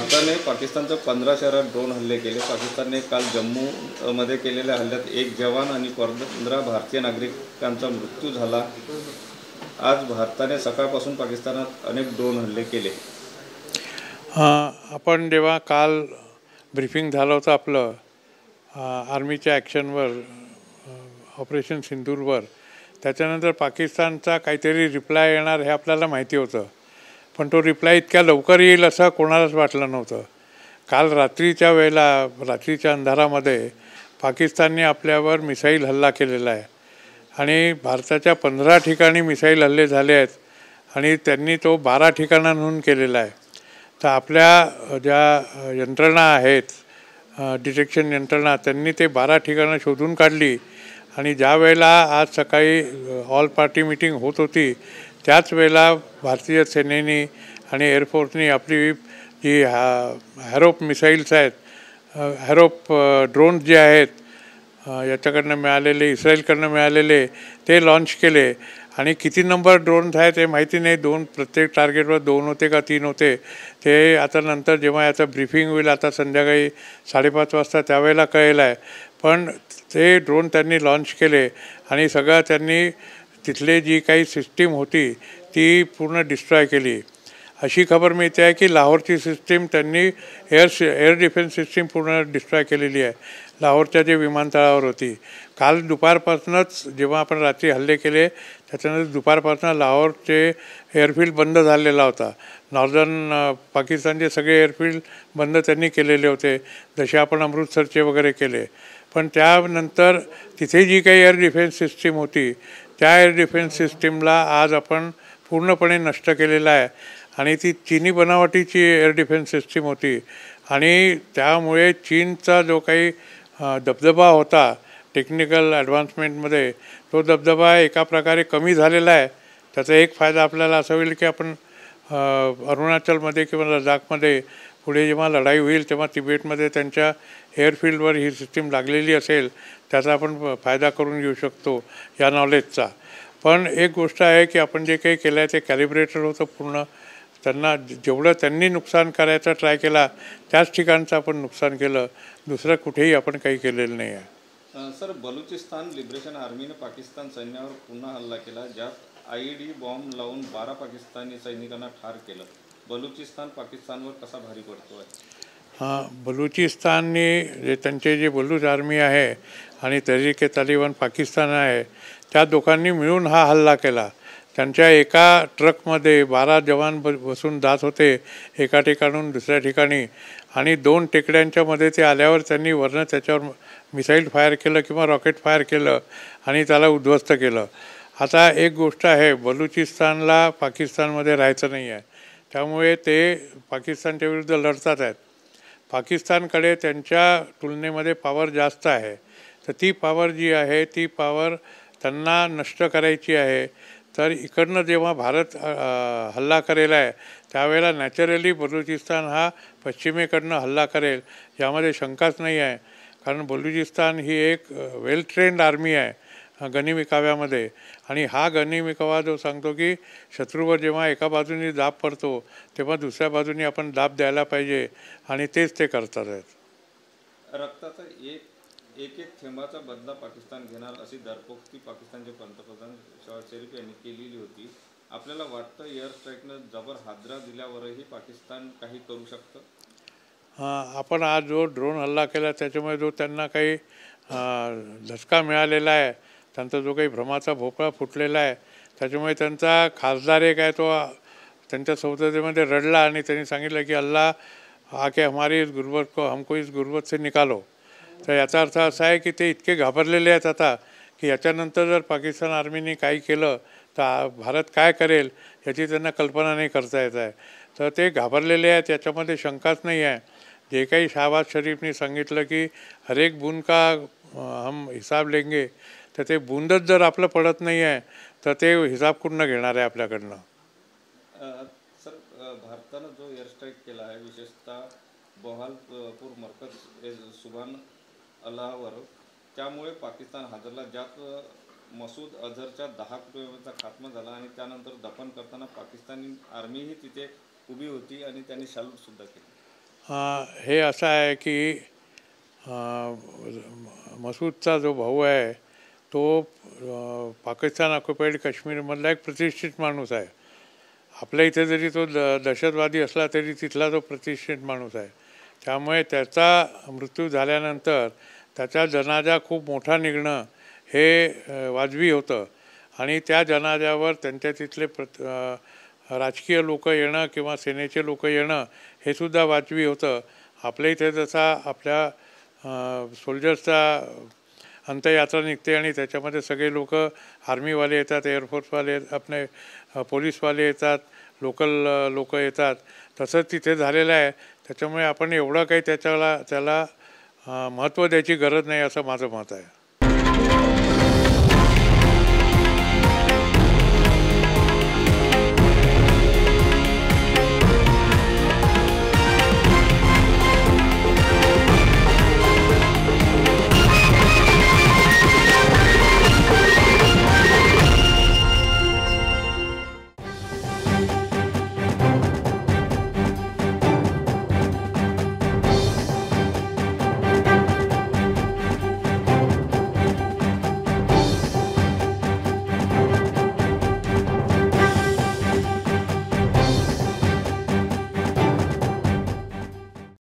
भारताने पाकिस्तानच्या 15 शहरात ड्रोन हल्ले केले। पाकिस्तानने काल जम्मूमध्ये केलेल्या हल्ल्यात एक जवान आणि 15 भारतीय नागरिकांचा मृत्यू झाला। आज भारताने सकाळपासून पाकिस्तानात अनेक ड्रोन हल्ले केले। आपण जेव्हा काल ब्रीफिंग झालं होतं आपलं आर्मीच्या ॲक्शनवर, ऑपरेशन सिंदूरवर, त्याच्यानंतर पाकिस्तानचा काहीतरी रिप्लाय येणार हे आपल्याला माहिती होतं, पण तो रिप्लाय इतक्या लवकर येईल असं कोणालाच वाटलं नव्हतं। काल रात्रीच्या वेळेला, रात्रीच्या अंधारामध्ये पाकिस्तानने आपल्यावर मिसाईल हल्ला केलेला आहे आणि भारताच्या 15 ठिकाणी मिसाईल हल्ले झाले आहेत आणि त्यांनी तो 12 ठिकाणांहून केलेला आहे। तर आपल्या ज्या यंत्रणा आहेत, डिटेक्शन यंत्रणा, त्यांनी ते 12 ठिकाणं शोधून काढली आणि ज्या वेळेला आज सकाळी ऑल पार्टी मीटिंग होत होती त्याच वेळेला भारतीय सेनेने आणि एअरफोर्सनी आपली जी हॅरोप मिसाईल्स आहेत, हॅरोप ड्रोन्स जे आहेत, याच्याकडनं मिळालेले, इस्रायलकडनं मिळालेले, ते लॉन्च केले। आणि किती नंबर ड्रोन्स आहेत हे माहिती नाही, प्रत्येक टार्गेटवर 2 होते का 3 होते ते आता नंतर जेव्हा याचं ब्रीफिंग होईल, आता संध्याकाळी 5:30 वाजता त्यावेळेला कळेल आहे। पण ते ड्रोन त्यांनी लॉन्च केले आणि सगळं त्यांनी तिथले जी काही सिस्टीम होती ती पूर्ण डिस्ट्रॉय केली। अशी खबर मिळते आहे की लाहोरची सिस्टीम त्यांनी एअर डिफेन्स सिस्टीम पूर्ण डिस्ट्रॉय केलेली आहे, लाहोरच्या जे विमानतळावर होती। काल दुपारपासूनच जेव्हा आपण रात्री हल्ले केले त्याच्यानंतर दुपारपासून लाहोरचे एअरफील्ड बंद झालेला होता। नॉर्दर्न पाकिस्तानचे सगळे एअरफील्ड बंद त्यांनी केलेले होते, जसे आपण अमृतसरचे वगैरे केले। पण त्यानंतर तिथे जी काही एअर डिफेन्स सिस्टीम होती त्या एअर डिफेन्स सिस्टीमला आज आपण पूर्णपणे नष्ट केलेलं आहे आणि ती चीनी बनावटीची एअर डिफेन्स सिस्टीम होती आणि त्यामुळे चीनचा जो काही दबदबा होता टेक्निकल ॲडव्हान्समेंटमध्ये, तो दबदबा एका प्रकारे कमी झालेला आहे। त्याचा एक फायदा आपल्याला असा होईल की आपण अरुणाचलमध्ये किंवा लडाखमध्ये पुढे जेव्हा लढाई होईल तेव्हा तिबेटमध्ये त्यांच्या एअरफील्डवर ही सिस्टीम लागलेली असेल, त्याचा आपण फायदा करून घेऊ शकतो या नॉलेजचा। पण एक गोष्ट आहे की आपण जे काही केलं आहे ते कॅलिब्रेटर होतं पूर्ण। त्यांना जेवढं त्यांनी नुकसान करायचा ट्राय केला त्याच ठिकाणचं आपण नुकसान केलं, दुसरं कुठेही आपण काही केलेलं नाही आहे। सर, बलुचिस्तान लिबरेशन आर्मीने पाकिस्तान सैन्यावर पुन्हा हल्ला केला, ज्यात IED बॉम्ब लावून 12 पाकिस्तानी सैनिकांना ठार केलं। बलुचिस्तान पाकिस्तानवर कसा भारी पडतो आहे? बलुचिस्तानने जे त्यांचे जे बलूच आर्मी आहे आणि तहरीक-ए-तालिबान पाकिस्तान आहे, त्या दोघांनी मिळून हा हल्ला केला। त्यांच्या एका ट्रकमध्ये 12 जवान बसून जात होते एका ठिकाणून दुसऱ्या ठिकाणी आणि 2 टेकड्यांच्या मध्ये ते आल्यावर त्यांनी वरनं त्याच्यावर मिसाईल फायर केलं किंवा रॉकेट फायर केलं आणि त्याला उद्ध्वस्त केलं। आता एक गोष्ट आहे, बलुचिस्तानला पाकिस्तानमध्ये राहायचं नाही आहे, त्यामुळे ते पाकिस्तानच्या विरुद्ध लढतात आहेत। पाकिस्तानकडे त्यांच्या तुलनेमध्ये पॉवर जास्त आहे, तर ती पॉवर जी आहे ती पॉवर त्यांना नष्ट करायची आहे। तर इकडनं जेव्हा भारत हल्ला करेल आहे त्यावेळेला नॅचरली बलुचिस्तान हा पश्चिमेकडनं हल्ला करेल यामध्ये शंकाच नाही आहे, कारण बलुचिस्तान ही एक वेल ट्रेंड आर्मी आहे गनिमी-काव्यामध्ये। आणि हा गनिमी-कावा जो सांगतो की शत्रूवर जेव्हा एका बाजूने दाब पडतो तेव्हा दुसऱ्या बाजूने आपण दाब द्यायला पाहिजे आणि तेच ते करतात आहेत। रक्ताचा एक थेंबाचा बदला पाकिस्तान घेणार अशी दरपोक्ती पाकिस्तानचे पंतप्रधान शहबाज शरीफ यांनी केलेली होती। आपल्याला वाटतं एअर स्ट्राईकनं जबर हादरा दिल्यावरही पाकिस्तान काही करू शकतं? आपण आज जो ड्रोन हल्ला केला त्याच्यामुळे जो त्यांना काही धसका मिळालेला आहे, त्यांचा जो काही भ्रमाचा भोपळा फुटलेला आहे, त्याच्यामुळे त्यांचा खासदार एक आहे तो त्यांच्या संसदेमध्ये रडला आणि त्यांनी सांगितलं की अल्लाह आके हमारी इस गुर्बत को, हमको इस गुर्बत से निकालो। तर याचा अर्थ असा आहे की ते इतके घाबरलेले आहेत आता की याच्यानंतर जर पाकिस्तान आर्मीने काही केलं तर भारत काय करेल याची त्यांना कल्पना नाही करता येत आहे। तर ते घाबरलेले आहेत, याच्यामध्ये शंकाच नाही आहे। जे काही शहबाज शरीफने सांगितलं की हर एक बूंद का हम हिसाब लेंगे, तर ते बूंदच जर आपलं पडत नाही आहे तर ते हिसाब कुठनं घेणार आहे आपल्याकडनं? सर, भारतानं जो एअर स्ट्राईक केला आहे विशेषतः बहावलपूर मरकज सुभान अल्लाहवर, त्यामुळे पाकिस्तान हादरला, ज्यात मसूद अझहरच्या 10 कुटुंबियांचा खात्मा झाला आणि त्यानंतर दफन करताना पाकिस्तानी आर्मीही तिथे उभी होती आणि त्यांनी सॅल्यूटसुद्धा केली। हे असं आहे की मसूदचा जो भाऊ आहे तो पाकिस्तान ऑक्युपाईड काश्मीरमधला एक प्रतिष्ठित माणूस आहे. आपल्या इथे जरी तो दहशतवादी असला तरी तिथला तो प्रतिष्ठित माणूस आहे. त्यामुळे त्याचा मृत्यू झाल्यानंतर त्याचा जनाजा खूप मोठा निघणं हे वाजवी होतं आणि त्या जनाजावर त्यांच्या तिथले राजकीय लोक येणं किंवा सेनेचे लोक येणं हे सुद्धा वाजवी होतं. आपल्या इथे जसा आपल्या सोल्जर्सचा अंत्ययात्रा निघते आणि त्याच्यामध्ये सगळे लोक आर्मीवाले येतात, एअरफोर्सवाले आपले पोलीसवाले येतात, लोकल लोक येतात, तसंच तिथे झालेलं आहे. त्याच्यामुळे आपण एवढं काही त्याला महत्त्व द्यायची गरज नाही असं माझं मत आहे.